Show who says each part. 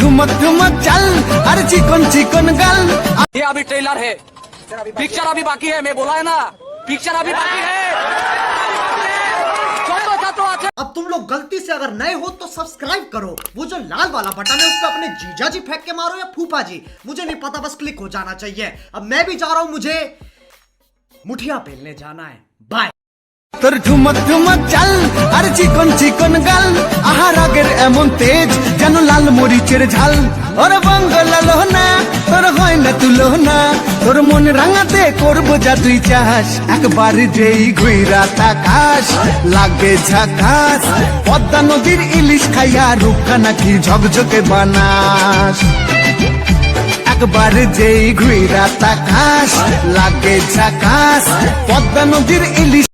Speaker 1: ठुमक ठुमक चल अरे चिकन चिकन गल।
Speaker 2: ये अभी ट्रेलर है, पिक्चर अभी बाकी है। मैं बोला है ना, पिक्चर अभी बाकी है।
Speaker 3: अब तुम लोग गलती से अगर नए हो तो सब्सक्राइब करो, वो जो लाल वाला बटन है उस पर अपने जीजा जी फेंक के मारो या फूफा जी, मुझे नहीं पता, बस क्लिक हो जाना चाहिए। अब मैं भी जा रहा हूं, मुझे मुठिया पेलने जाना है। बाय।
Speaker 1: তোর ঠুমক ঠুমক চাল আর চিকন চিকন গাল, আহার আগের এমন তেজ যেন লাল মরিচের ঝাল। ওরে বঙ্গলালো না তোর হয় না তুলনা, তোর মন রাঙাতে করবো যা তুই চাস। একবার যেই ঘুইরা তাকাস লাগে ঝাকাস, পদ্মা নদীর ইলিশ খাইয়া রূপকা নাকি ঝকঝকে বানাস। একবার যেই ঘুইরা তাকাস লাগে ঝাকাস, পদ্মা নদীর ইলিশ